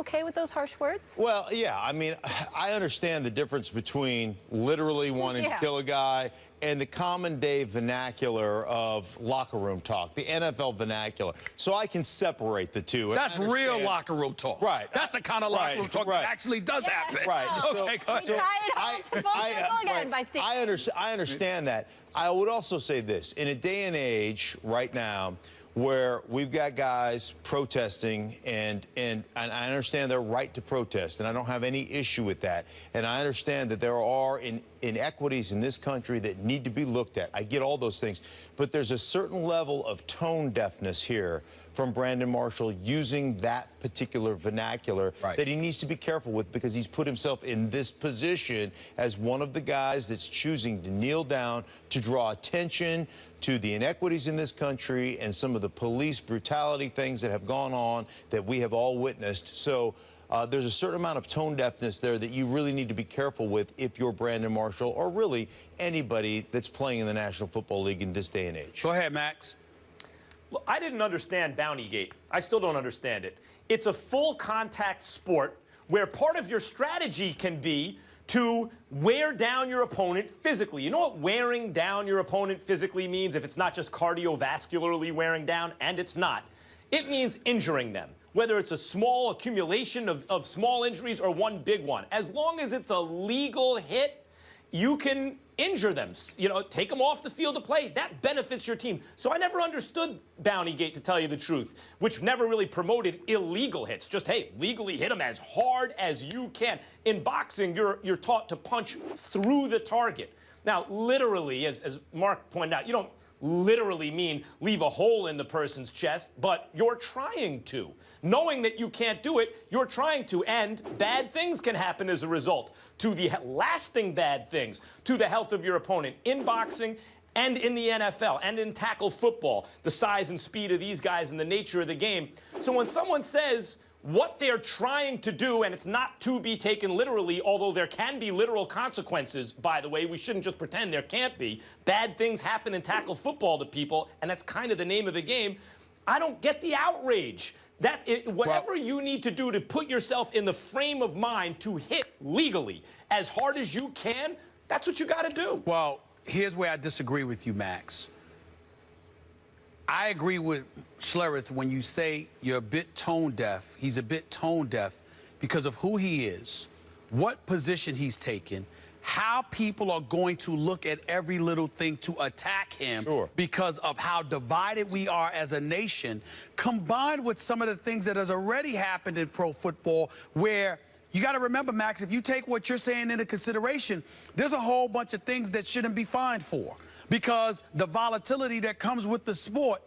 okay with those harsh words? Well, yeah. I mean, I understand the difference between literally wanting to kill a guy and the common day vernacular of locker room talk, the NFL vernacular. So I can separate the two. That's real locker room talk. Right. That's the kind of locker room talk that actually does happen. Right. Okay, go ahead. I understand that. I would also say this. In a day and age right now where we've got guys protesting, and I understand their right to protest, and I don't have any issue with that. And I understand that there are inequities in this country that need to be looked at. I get all those things. But there's a certain level of tone deafness here from Brandon Marshall using that particular vernacular that he needs to be careful with, because he's put himself in this position as one of the guys that's choosing to kneel down to draw attention to the inequities in this country and some of the police brutality things that have gone on that we have all witnessed. So there's a certain amount of tone deafness there that you really need to be careful with if you're Brandon Marshall or really anybody that's playing in the National Football League in this day and age. Go ahead, Max. Look, I didn't understand Bountygate. I still don't understand it. It's a full contact sport where part of your strategy can be to wear down your opponent physically. You know what wearing down your opponent physically means if it's not just cardiovascularly wearing down? And it's not. It means injuring them, whether it's a small accumulation of small injuries or one big one. As long as it's a legal hit, you can injure them, you know, take them off the field of play. That benefits your team. So I never understood Bountygate, to tell you the truth, which never really promoted illegal hits. Just, hey, legally hit them as hard as you can. In boxing, you're taught to punch through the target. Now, literally, as Mark pointed out, you don't literally mean leave a hole in the person's chest, but you're trying to. Knowing that you can't do it, you're trying to, and bad things can happen as a result, to the lasting bad things, to the health of your opponent in boxing and in the NFL and in tackle football, the size and speed of these guys and the nature of the game. So when someone says what they're trying to do, and it's not to be taken literally, although there can be literal consequences, by the way. We shouldn't just pretend there can't be. Bad things happen in tackle football to people, and that's kind of the name of the game. I don't get the outrage. Whatever you need to do to put yourself in the frame of mind to hit legally as hard as you can, that's what you got to do. Well, here's where I disagree with you, Max. I agree with Schlereth when you say you're a bit tone deaf. He's a bit tone deaf because of who he is, what position he's taken, how people are going to look at every little thing to attack him because of how divided we are as a nation, combined with some of the things that has already happened in pro football where you got to remember, Max, if you take what you're saying into consideration, there's a whole bunch of things that shouldn't be fined for, because the volatility that comes with the sport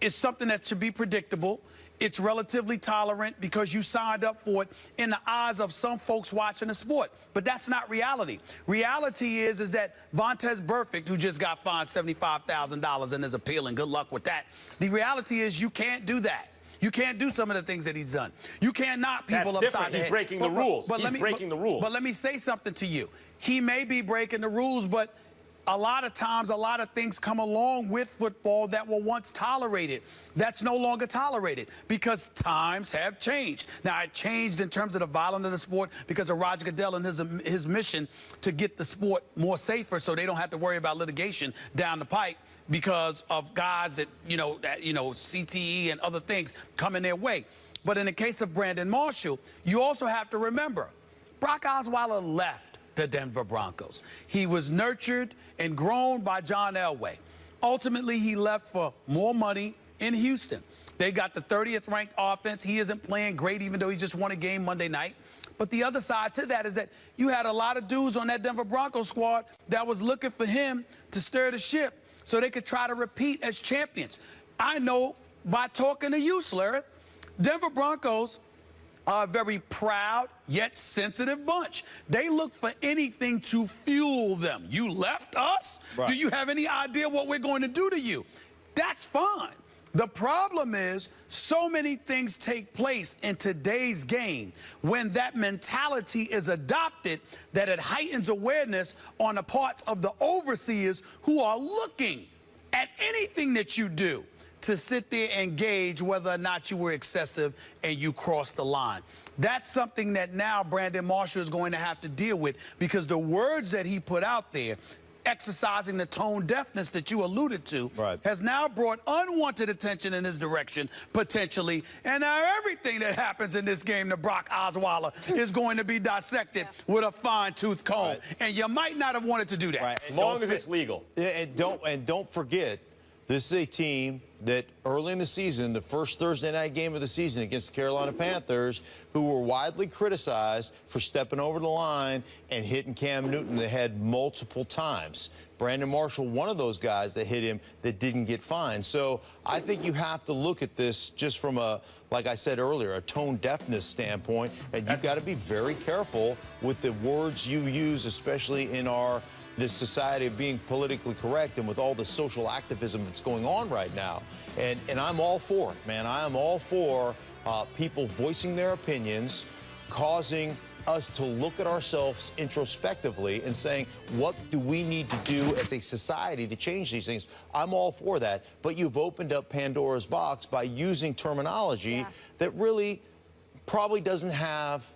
is something that should be predictable. It's relatively tolerant because you signed up for it in the eyes of some folks watching the sport. But that's not reality. Reality is that Vontaze Burfict, who just got fined $75,000 and is appealing, good luck with that. The reality is you can't do that. You can't do some of the things that he's done. You can't knock people upside the head. He's breaking the rules. He's breaking the rules. But let me say something to you. He may be breaking the rules, but a lot of times, a lot of things come along with football that were once tolerated. That's no longer tolerated because times have changed. Now, it changed in terms of the violence of the sport because of Roger Goodell and his mission to get the sport more safer so they don't have to worry about litigation down the pike because of guys that, CTE and other things coming their way. But in the case of Brandon Marshall, you also have to remember, Brock Osweiler left the Denver Broncos. He was nurtured and grown by John Elway. Ultimately, he left for more money in Houston. They got the 30th ranked offense. He isn't playing great, even though he just won a game Monday night. But the other side to that is that you had a lot of dudes on that Denver Broncos squad that was looking for him to stir the ship so they could try to repeat as champions. I know by talking to you, Schlereth, Denver Broncos are a very proud yet sensitive bunch. They look for anything to fuel them. You left us? Do you have any idea what we're going to do to you? That's fine. The problem is so many things take place in today's game when that mentality is adopted that it heightens awareness on the parts of the overseers who are looking at anything that you do to sit there and gauge whether or not you were excessive and you crossed the line. That's something that now Brandon Marshall is going to have to deal with, because the words that he put out there, exercising the tone deafness that you alluded to, has now brought unwanted attention in his direction, potentially. And now everything that happens in this game to Brock Osweiler is going to be dissected with a fine-tooth comb. And you might not have wanted to do that. As long as it's legal. And don't forget, this is a team that early in the season, the first Thursday night game of the season against the Carolina Panthers, who were widely criticized for stepping over the line and hitting Cam Newton in the head multiple times. Brandon Marshall, one of those guys that hit him that didn't get fined. So I think you have to look at this just from a, like I said earlier, a tone deafness standpoint, and you've got to be very careful with the words you use, especially in this society of being politically correct and with all the social activism that's going on right now. And I'm all for it, man. I am all for people voicing their opinions, causing us to look at ourselves introspectively and saying, what do we need to do as a society to change these things? I'm all for that. But you've opened up Pandora's box by using terminology that really probably doesn't have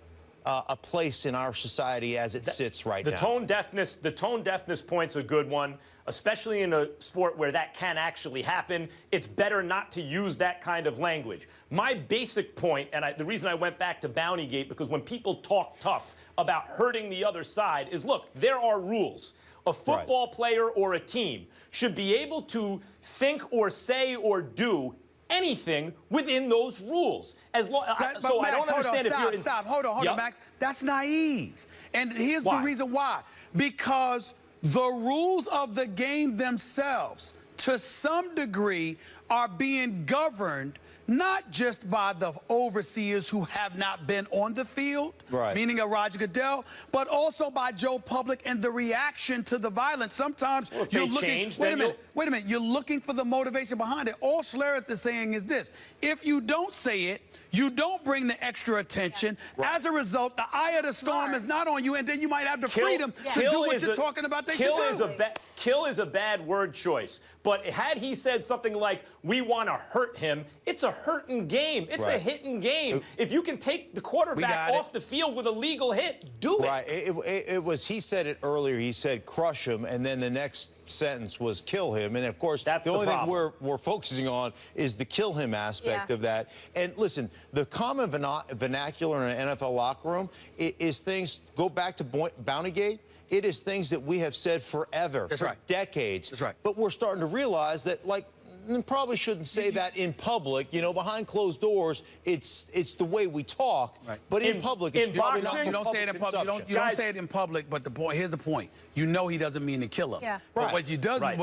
a place in our society as it sits right now. The tone deafness point's a good one, especially in a sport where that can actually happen. It's better not to use that kind of language. My basic point, and the reason I went back to Bountygate, because when people talk tough about hurting the other side, is look, there are rules. A football player or a team should be able to think or say or do anything within those rules. As long, so Max, I don't understand if you're Hold on, Max. That's naive. And here's the reason why. Because the rules of the game themselves, to some degree, are being governed not just by the overseers who have not been on the field, meaning a Roger Goodell, but also by Joe Public and the reaction to the violence. Sometimes you're looking, wait a minute, you're looking for the motivation behind it. All Schlereth is saying is this: if you don't say it, you don't bring the extra attention. As a result, the eye of the storm is not on you, and then you might have the freedom to do what you're talking about that you do. Kill is a bad word choice. But had he said something like, we want to hurt him, it's a hurting game. It's a hitting game. If you can take the quarterback off the field with a legal hit, do it. It was, he said it earlier, he said crush him, and then the next sentence was kill him. And of course, the only thing we're focusing on is the kill him aspect of that. And listen, the common vernacular in an NFL locker room is things, go back to Bountygate, it is things that we have said forever, for decades. But we're starting to realize that, like, you probably shouldn't say that in public. You know, behind closed doors, it's the way we talk. But in public, it's probably not. You don't say it in public. You don't say it in public. But the point, here's the point: you know he doesn't mean to kill him. But what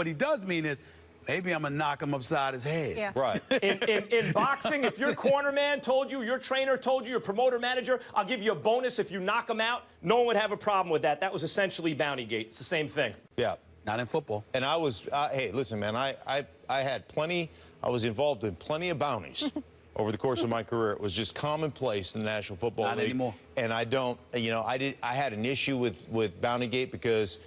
he does mean is, maybe I'm gonna knock him upside his head. In boxing, if your corner man told you, your trainer told you, your promoter manager, I'll give you a bonus if you knock him out, no one would have a problem with that. That was essentially Bountygate. It's the same thing. Not in football. And I was, hey, listen, man, I had plenty, I was involved in plenty of bounties over the course of my career. It was just commonplace in the National Football League. Not anymore. And I don't, you know, I had an issue with Bountygate because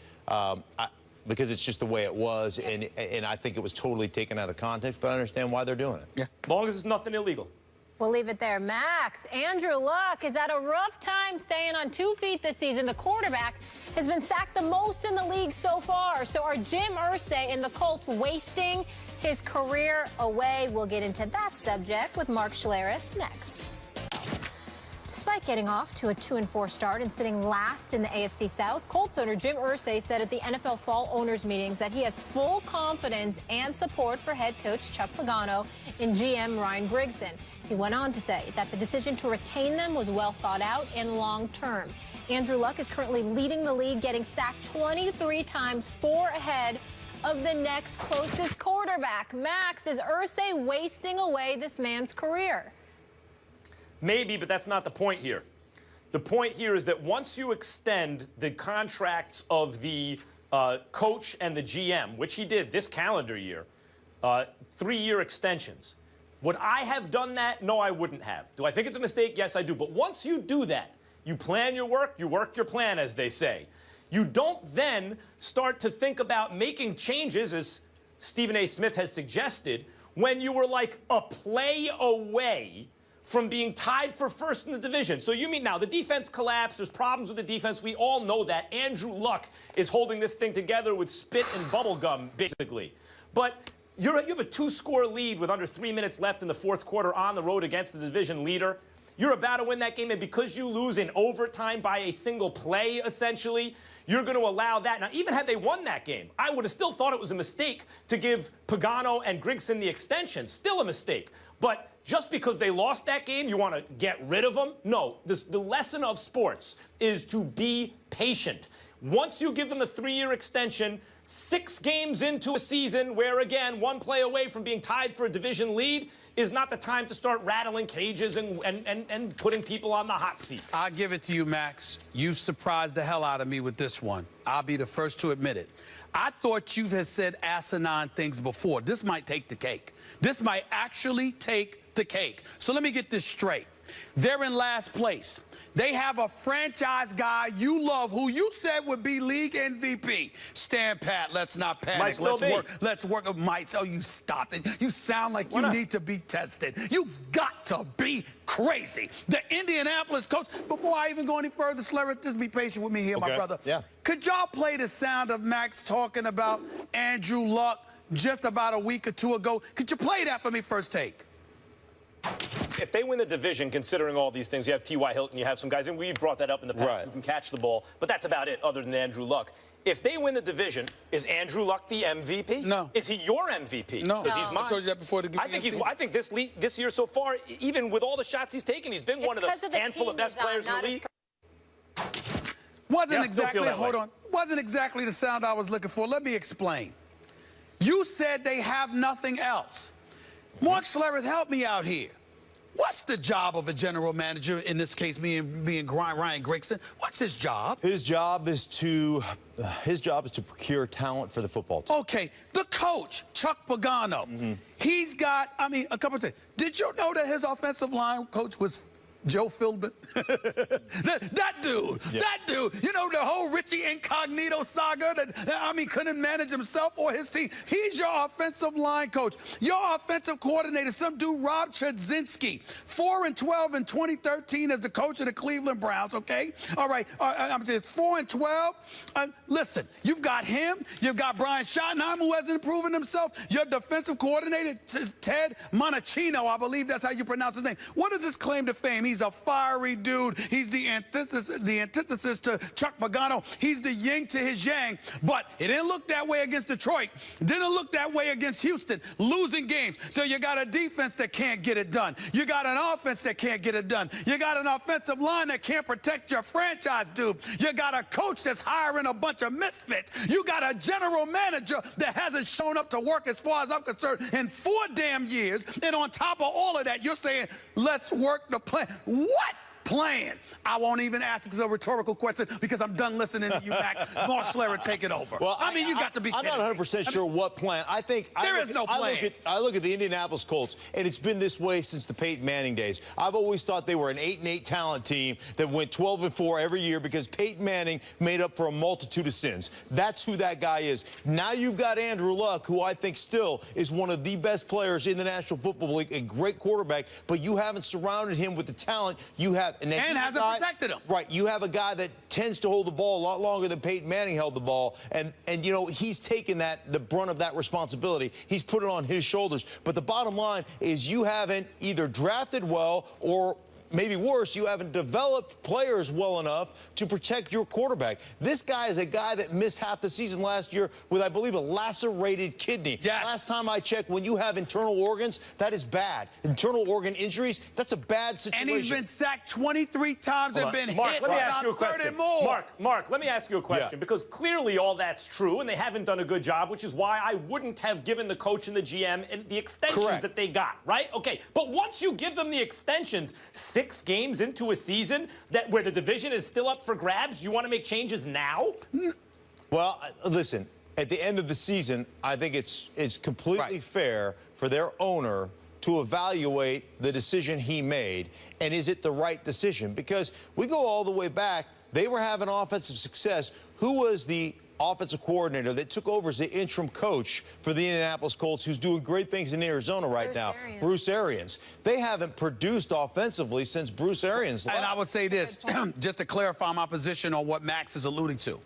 it's just the way it was, and I think it was totally taken out of context, but I understand why they're doing it. As long as it's nothing illegal. We'll leave it there. Max, Andrew Luck has had a rough time staying on 2 feet this season. The quarterback has been sacked the most in the league so far. So are Jim Irsay and the Colts wasting his career away? We'll get into that subject with Mark Schlereth next. Despite getting off to a 2-4 start and sitting last in the AFC South, Colts owner Jim Irsay said at the NFL Fall Owners Meetings that he has full confidence and support for head coach Chuck Pagano and GM Ryan Grigson. He went on to say that the decision to retain them was well thought out and long-term. Andrew Luck is currently leading the league, getting sacked 23 times, 4 ahead of the next closest quarterback. Max, is Irsay wasting away this man's career? Maybe, but that's not the point here. The point here is that once you extend the contracts of the coach and the GM, which he did this calendar year, 3-year extensions, would I have done that? No, I wouldn't have. Do I think it's a mistake? Yes, I do. But once you do that, you plan your work, you work your plan, as they say. You don't then start to think about making changes, as Stephen A. Smith has suggested, when you were like a play away from being tied for first in the division. So you mean now the defense collapsed, there's problems with the defense, we all know that. Andrew Luck is holding this thing together with spit and bubble gum, basically. But you have a 2-score lead with under 3 minutes left in the fourth quarter on the road against the division leader. You're about to win that game, and because you lose in overtime by a single play, essentially, you're going to allow that. Now, even had they won that game, I would have still thought it was a mistake to give Pagano and Grigson the extension. Still a mistake. But just because they lost that game, you want to get rid of them? No. The lesson of sports is to be patient. Once you give them a 3-year extension, 6 games into a season where, again, 1 play away from being tied for a division lead is not the time to start rattling cages and putting people on the hot seat. I'll give it to you, Max. You've surprised the hell out of me with this one. I'll be the first to admit it. I thought you had said asinine things before. This might take the cake. This might actually take the cake. So let me get this straight. They're in last place. They have a franchise guy you love who you said would be league MVP. Stand pat. Let's not panic. Let's work. Might. Oh, you stop it. You sound like you need to be tested. You've got to be crazy. The Indianapolis coach, before I even go any further, Slayer, just be patient with me here, my brother. Yeah. Could y'all play the sound of Max talking about Andrew Luck just about a week or 2 ago? Could you play that for me, first take? If they win the division, considering all these things, you have T.Y. Hilton, you have some guys, and we've brought that up in the past, who can catch the ball, but that's about it other than Andrew Luck. If they win the division, is Andrew Luck the MVP? No. Is he your MVP? No. Because he's mine. I told you that before the beginning. I think this year so far, even with all the shots he's taken, he's been one of the handful of best players in the league. Wasn't exactly the sound I was looking for. Let me explain. You said they have nothing else. Mark Schlereth, help me out here. What's the job of a general manager, in this case, being Ryan Grigson? What's his job? His job is to procure talent for the football team. Okay, the coach, Chuck Pagano, he's got, a couple of things. Did you know that his offensive line coach was Joe Philbin? that dude, you know, the whole Richie Incognito saga that, couldn't manage himself or his team. He's your offensive line coach. Your offensive coordinator, some dude, Rob Chudzinski, 4-12 in 2013 as the coach of the Cleveland Browns, okay? All right, I'm just 4-12. Listen, you've got him. You've got Brian Schottenheimer, who hasn't proven himself. Your defensive coordinator, Ted Monachino, I believe that's how you pronounce his name. What is his claim to fame? He's a fiery dude. He's the antithesis to Chuck Pagano. He's the yin to his yang. But it didn't look that way against Detroit. Didn't look that way against Houston. Losing games. So you got a defense that can't get it done. You got an offense that can't get it done. You got an offensive line that can't protect your franchise, dude. You got a coach that's hiring a bunch of misfits. You got a general manager that hasn't shown up to work, as far as I'm concerned, in 4 damn years. And on top of all of that, you're saying, let's work the plan. What plan? I won't even ask it's a rhetorical question because I'm done listening to you, Max. Mark Schlereth, take it over. Well, you got to be kidding. I'm not 100% sure what plan. I think there is no plan. I look at the Indianapolis Colts, and it's been this way since the Peyton Manning days. I've always thought they were an 8-8 talent team that went 12-4 every year because Peyton Manning made up for a multitude of sins. That's who that guy is. Now you've got Andrew Luck, who I think still is one of the best players in the National Football League, a great quarterback, but you haven't surrounded him with the talent you have. And hasn't protected him. Right. You have a guy that tends to hold the ball a lot longer than Peyton Manning held the ball. And you know, he's taken the brunt of that responsibility. He's put it on his shoulders. But the bottom line is you haven't either drafted well or maybe worse, you haven't developed players well enough to protect your quarterback. This guy is a guy that missed half the season last year with, I believe, a lacerated kidney. Yes. Last time I checked, when you have internal organs, that is bad. Internal organ injuries, that's a bad situation. And he's been sacked 23 times and been Mark, hit let me ask you a about 30 question. more. Mark, let me ask you a question, because clearly all that's true, and they haven't done a good job, which is why I wouldn't have given the coach and the GM and the extensions that they got, right? Okay, but once you give them the extensions, 6 games into a season where the division is still up for grabs, you want to make changes now? Well, listen, at the end of the season, I think it's completely fair for their owner to evaluate the decision he made, and is it the right decision? Because we go all the way back, they were having offensive success. Who was the offensive coordinator that took over as the interim coach for the Indianapolis Colts, who's doing great things in Arizona right now, Bruce Arians. They haven't produced offensively since Bruce Arians left. And I would say this, just to clarify my position on what Max is alluding to.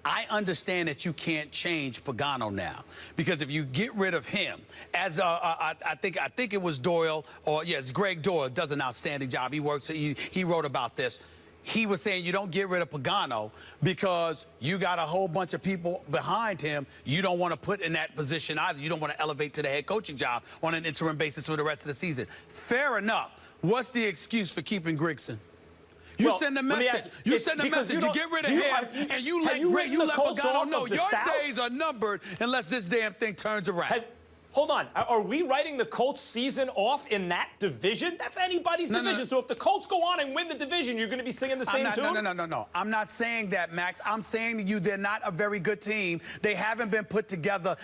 I understand that you can't change Pagano now, because if you get rid of him, as I think it was Doyle, or yes, Greg Doyle does an outstanding job. He works. He wrote about this. He was saying you don't get rid of Pagano because you got a whole bunch of people behind him you don't want to put in that position either. You don't want to elevate to the head coaching job on an interim basis for the rest of the season. Fair enough. What's the excuse for keeping Grigson? You send a message. You send a message. You get rid of him, and you let Pagano know your days are numbered unless this damn thing turns around. Hold on. Are we writing the Colts season off in that division? That's anybody's division. So if the Colts go on and win the division, you're going to be singing the same tune? No. I'm not saying that, Max. I'm saying to you they're not a very good team. They haven't been put together